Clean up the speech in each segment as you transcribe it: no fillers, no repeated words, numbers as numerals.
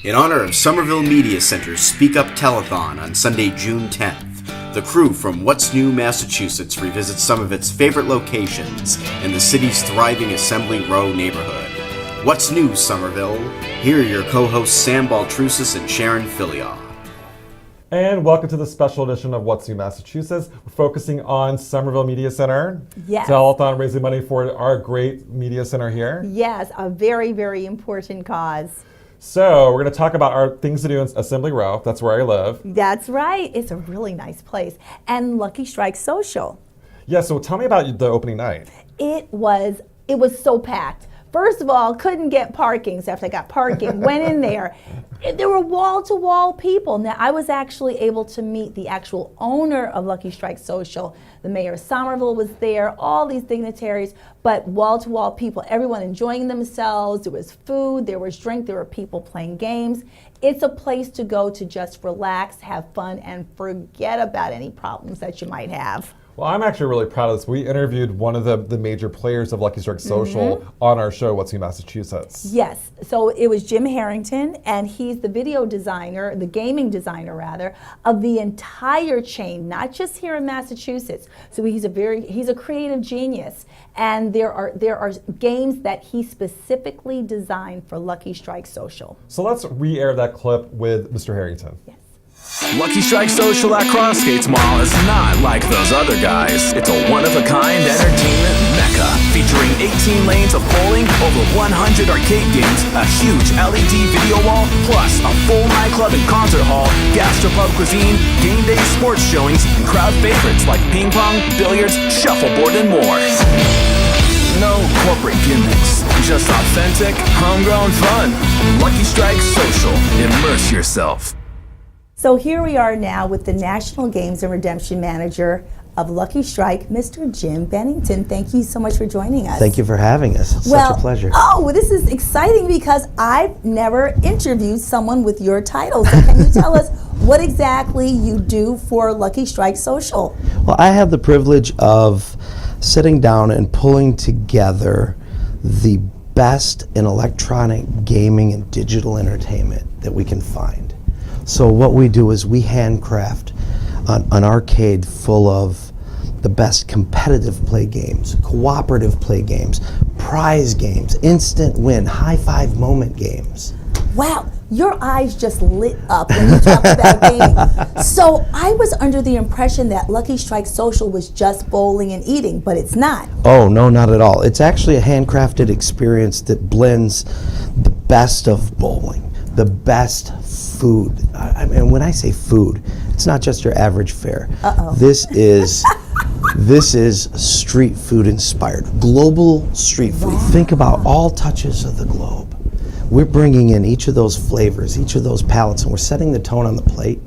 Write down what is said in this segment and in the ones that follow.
In honor of Somerville Media Center's Speak Up Telethon on Sunday, June 10th, the crew from What's New, Massachusetts revisits some of its favorite locations in the city's thriving Assembly Row neighborhood. What's New, Somerville? Here are your co-hosts Sam Baltrusis and Sharon Filion. And welcome to the special edition of What's New, Massachusetts. We're focusing on Somerville Media Center. Yes. Telethon, raising money for our great media center here. Yes, a very, very important cause. So we're going to talk about our things to do in Assembly Row. That's where I live. That's right. It's a really nice place. And Lucky Strike Social. Yeah, so tell me about the opening night. It was so packed. First of all, couldn't get parking, so after I got parking, went in there. There were wall-to-wall people. Now, I was actually able to meet the actual owner of Lucky Strike Social. The mayor of Somerville was there, all these dignitaries, but wall-to-wall people, everyone enjoying themselves. There was food, there was drink, there were people playing games. It's a place to go to just relax, have fun, and forget about any problems that you might have. Well, I'm actually really proud of this. We interviewed one of the major players of Lucky Strike Social on our show, What's New, Massachusetts. Yes, so it was Jim Harrington, and he's the video designer, the gaming designer rather, of the entire chain, not just here in Massachusetts. So he's a creative genius, and there are games that he specifically designed for Lucky Strike Social. So let's re-air that clip with Mr. Harrington. Yes. Lucky Strike Social at Crossgates Mall is not like those other guys. It's a one-of-a-kind entertainment mecca, featuring 18 lanes of bowling, over 100 arcade games, a huge LED video wall, plus a full nightclub and concert hall, gastropub cuisine, game day sports showings, and crowd favorites like ping pong, billiards, shuffleboard, and more. No corporate gimmicks, just authentic, homegrown fun. Lucky Strike Social. Immerse yourself. So here we are now with the National Games and Redemption Manager of Lucky Strike, Mr. Jim Bennington. Thank you so much for joining us. Thank you for having us. It's such a pleasure. Oh, this is exciting because I've never interviewed someone with your title. So can you tell us what exactly you do for Lucky Strike Social? Well, I have the privilege of sitting down and pulling together the best in electronic gaming and digital entertainment that we can find. So what we do is we handcraft an arcade full of the best competitive play games, cooperative play games, prize games, instant win, high five moment games. Wow, your eyes just lit up when you talked about gaming. So I was under the impression that Lucky Strike Social was just bowling and eating, but it's not. Oh, no, not at all. It's actually a handcrafted experience that blends the best of bowling, the best food. I mean, when I say food, it's not just your average fare. This is street food inspired, global street food. Wow. Think about all touches of the globe. We're bringing in each of those flavors, each of those palettes, and we're setting the tone on the plate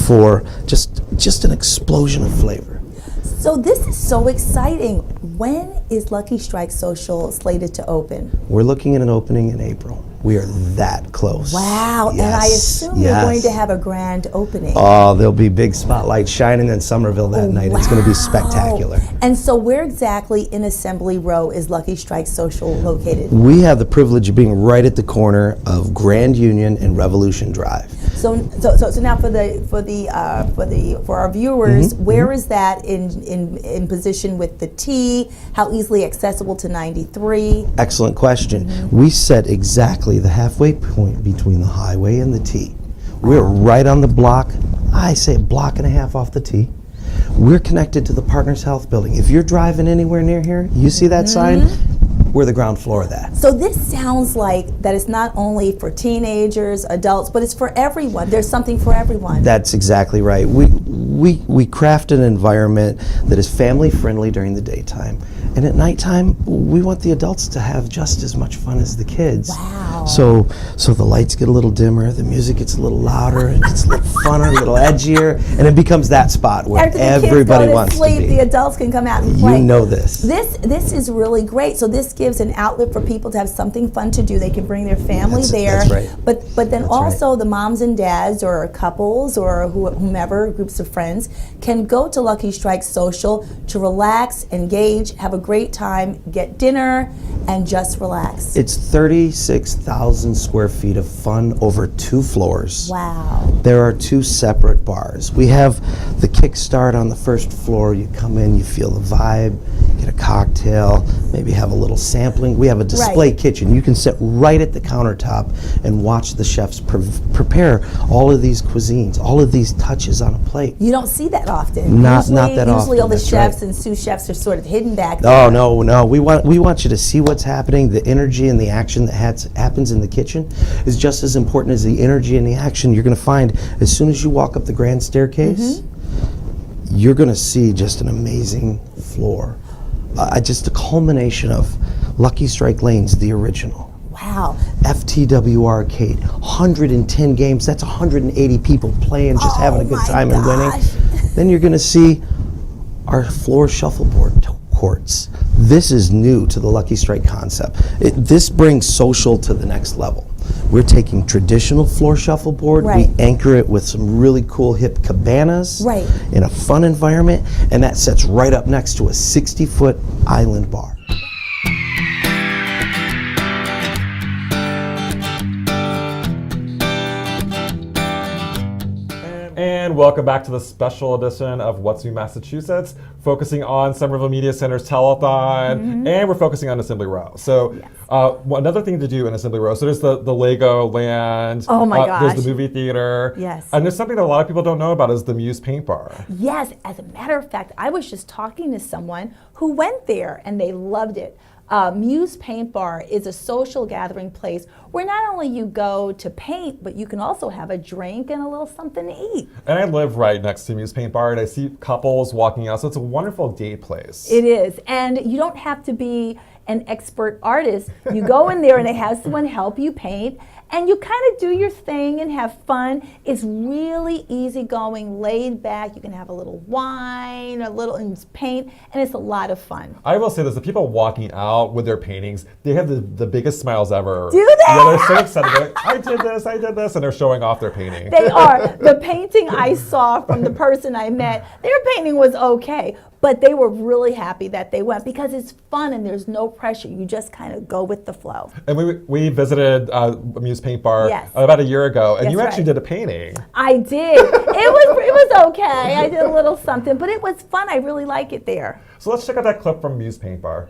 for just an explosion of flavor. So this is so exciting. When is Lucky Strike Social slated to open? We're looking at an opening in April. We are that close. Wow, yes. and I assume you're going to have a grand opening. Oh, there'll be big spotlights shining in Somerville that night. It's going to be spectacular. And so where exactly in Assembly Row is Lucky Strike Social located? We have the privilege of being right at the corner of Grand Union and Revolution Drive. So now for our viewers, where is that in position with the T? How easily accessible to 93? Excellent question. We set exactly the halfway point between the highway and the T. We're right on the block, I say a block and a half off the T. We're connected to the Partners Health building. If you're driving anywhere near here, you see that sign? We're the ground floor of that. So this sounds like that it's not only for teenagers, adults, but it's for everyone. There's something for everyone. That's exactly right. We craft an environment that is family friendly during the daytime, and at nighttime we want the adults to have just as much fun as the kids. Wow. So the lights get a little dimmer, the music gets a little louder, it gets a little funner, a little edgier, and it becomes that spot where After the everybody kids go wants to sleep, to be. the adults can come out and play. You know this. This is really great. So this gives an outlet for people to have something fun to do. They can bring their family there. That's right. But then That's also right. the moms and dads or couples or whomever, groups of friends can go to Lucky Strike Social to relax, engage, have a great time, get dinner, and just relax. It's 36,000 square feet of fun over 2 floors. Wow. There are 2 separate bars. We have the Kickstart on the first floor. You come in, you feel the vibe, get a cocktail, maybe have a little sampling. We have a display kitchen. You can sit right at the countertop and watch the chefs prepare all of these cuisines, all of these touches on a plate. You don't see that often. Not that often. Usually all the that's chefs right. and sous chefs are sort of hidden back there. Oh, no. We want you to see what's happening. The energy and the action that happens in the kitchen is just as important as the energy and the action you're going to find as soon as you walk up the grand staircase. You're going to see just an amazing floor. Just a culmination of Lucky Strike Lanes, the original. Wow. FTW Arcade, 110 games. That's 180 people playing, just having a good time and winning. Then you're going to see our floor shuffleboard courts. This is new to the Lucky Strike concept. This brings social to the next level. We're taking traditional floor shuffleboard, we anchor it with some really cool hip cabanas in a fun environment, and that sets right up next to a 60-foot island bar. And welcome back to the special edition of What's New Massachusetts, focusing on Somerville Media Center's telethon, and we're focusing on Assembly Row. So another thing to do in Assembly Row, so there's the Lego land, oh my gosh. There's the movie theater, yes. And there's something that a lot of people don't know about is the Muse Paint Bar. Yes, as a matter of fact, I was just talking to someone who went there and they loved it. Muse Paint Bar is a social gathering place where not only you go to paint, but you can also have a drink and a little something to eat. And I live right next to Muse Paint Bar, and I see couples walking out, so it's a wonderful date place. It is, and you don't have to be an expert artist. You go in there and they have someone help you paint, and you kind of do your thing and have fun. It's really easygoing, laid back. You can have a little wine, a little and paint, and it's a lot of fun. I will say this, the people walking out with their paintings, they have the biggest smiles ever. Do they? Yeah, they're so excited. They're like, I did this, and they're showing off their painting. They are. The painting I saw from the person I met, their painting was okay, but they were really happy that they went because it's fun and there's no pressure. You just kind of go with the flow. And we visited Muse Paint Bar Yes. about a year ago, and That's you actually right. did a painting. I did. It was okay. I did a little something, but it was fun. I really like it there. So let's check out that clip from Muse Paint Bar.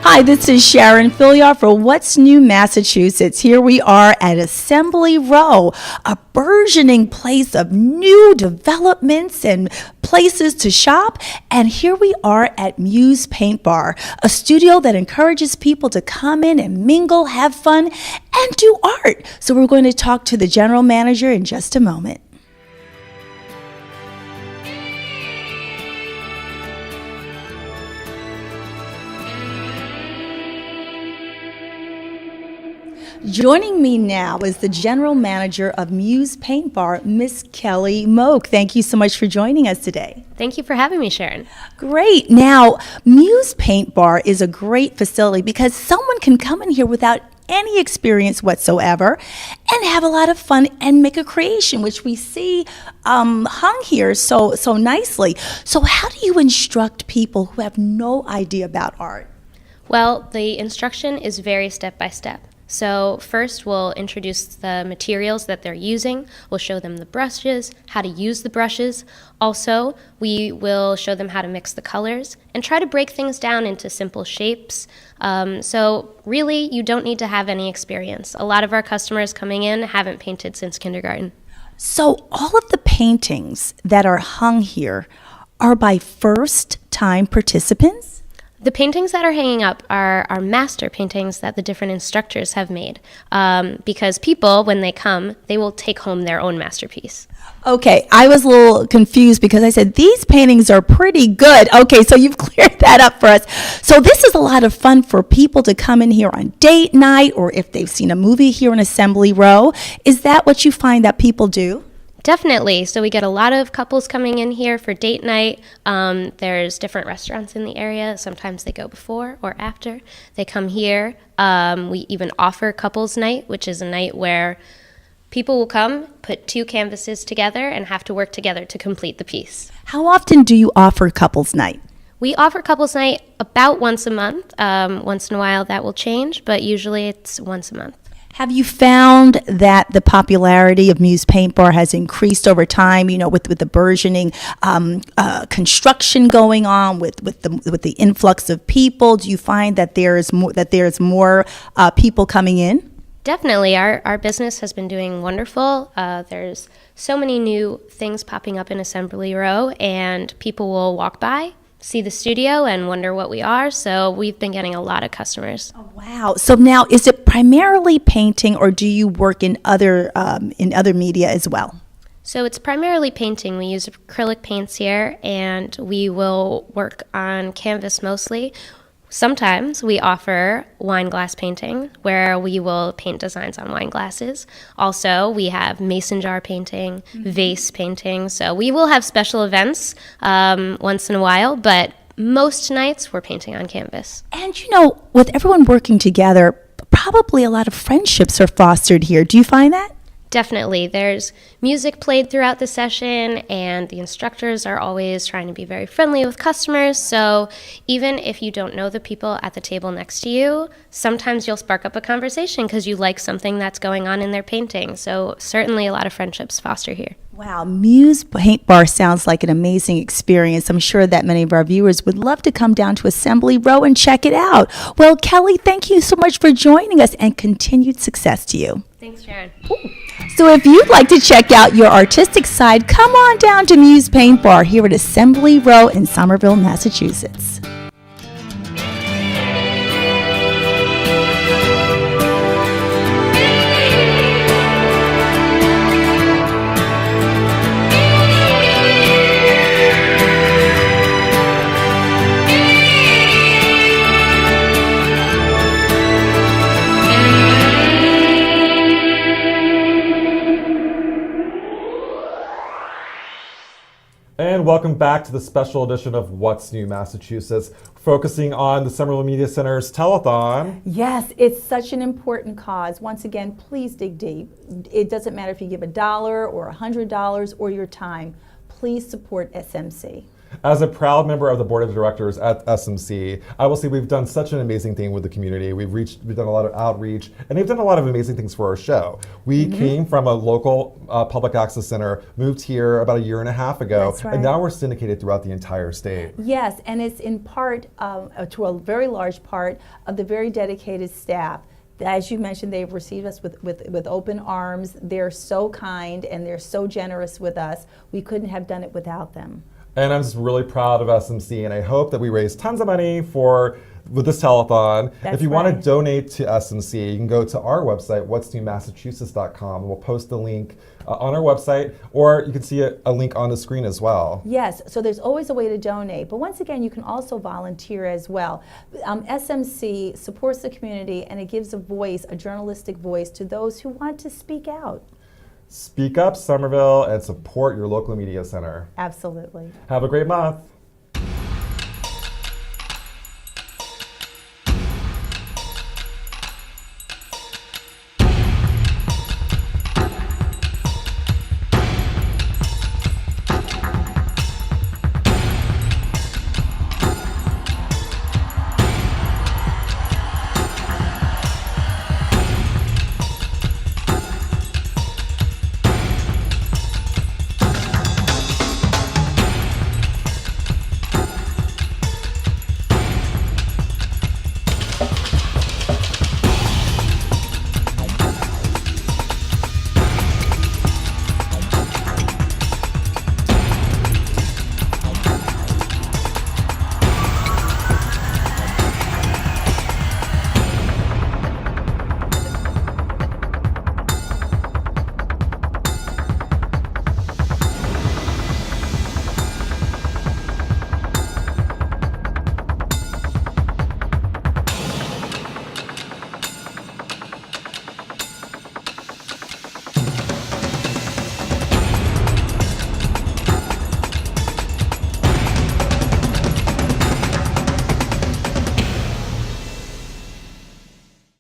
Hi, this is Sharon Filliard for What's New Massachusetts. Here we are at Assembly Row, a burgeoning place of new developments and places to shop. And here we are at Muse Paint Bar, a studio that encourages people to come in and mingle, have fun, and do art. So we're going to talk to the general manager in just a moment. Joining me now is the general manager of Muse Paint Bar, Miss Kelly Moak. Thank you so much for joining us today. Thank you for having me, Sharon. Great. Now, Muse Paint Bar is a great facility because someone can come in here without any experience whatsoever and have a lot of fun and make a creation, which we see hung here so nicely. So how do you instruct people who have no idea about art? Well, the instruction is very step by step. So first we'll introduce the materials that they're using. We'll show them the brushes, how to use the brushes. Also, we will show them how to mix the colors and try to break things down into simple shapes. So really, you don't need to have any experience. A lot of our customers coming in haven't painted since kindergarten. So all of the paintings that are hung here are by first-time participants? The paintings that are hanging up are master paintings that the different instructors have made because people, when they come, they will take home their own masterpiece. Okay, I was a little confused because I said these paintings are pretty good. Okay, so you've cleared that up for us. So this is a lot of fun for people to come in here on date night or if they've seen a movie here in Assembly Row. Is that what you find that people do? Definitely. So we get a lot of couples coming in here for date night. There's different restaurants in the area. Sometimes they go before or after. They come here. We even offer couples night, which is a night where people will come, put 2 canvases together, and have to work together to complete the piece. How often do you offer couples night? We offer couples night about once a month. Once in a while that will change, but usually it's once a month. Have you found that the popularity of Muse Paint Bar has increased over time? You know, with the burgeoning construction going on, with the influx of people, do you find that there's more people coming in? Definitely. Our business has been doing wonderful. There's so many new things popping up in Assembly Row, and people will walk by, see the studio, and wonder what we are. So we've been getting a lot of customers. Oh, wow. So now, is it primarily painting, or do you work in other media as well? So it's primarily painting. We use acrylic paints here, and we will work on canvas mostly. Sometimes we offer wine glass painting, where we will paint designs on wine glasses. Also, we have mason jar painting, vase painting. So we will have special events once in a while, but most nights we're painting on canvas. And you know, with everyone working together, probably a lot of friendships are fostered here. Do you find that? Definitely. There's music played throughout the session, and the instructors are always trying to be very friendly with customers. So even if you don't know the people at the table next to you, sometimes you'll spark up a conversation because you like something that's going on in their painting. So certainly a lot of friendships foster here. Wow, Muse Paint Bar sounds like an amazing experience. I'm sure that many of our viewers would love to come down to Assembly Row and check it out. Well, Kelly, thank you so much for joining us, and continued success to you. Thanks, Sharon. So if you'd like to check out your artistic side, come on down to Muse Paint Bar here at Assembly Row in Somerville, Massachusetts. And welcome back to the special edition of What's New Massachusetts, focusing on the Somerville Media Center's telethon. Yes, it's such an important cause. Once again, please dig deep. It doesn't matter if you give $1 or $100 or your time. Please support SMC. As a proud member of the board of directors at SMC, I will say we've done such an amazing thing with the community. We've done a lot of outreach, and they've done a lot of amazing things for our show. We came from a local public access center, moved here about 1.5 years ago, That's right. and now we're syndicated throughout the entire state. Yes, and it's in part, to a very large part, of the very dedicated staff. As you mentioned, they've received us with open arms. They're so kind and they're so generous with us. We couldn't have done it without them. And I'm just really proud of SMC, and I hope that we raise tons of money with this telethon. That's if you want right. to donate to SMC, you can go to our website, whatsnewmassachusetts.com, and we'll post the link on our website, or you can see a link on the screen as well. Yes, so there's always a way to donate, but once again, you can also volunteer as well. SMC supports the community, and it gives a journalistic voice to those who want to speak out. Speak up, Somerville, and support your local media center. Absolutely. Have a great month.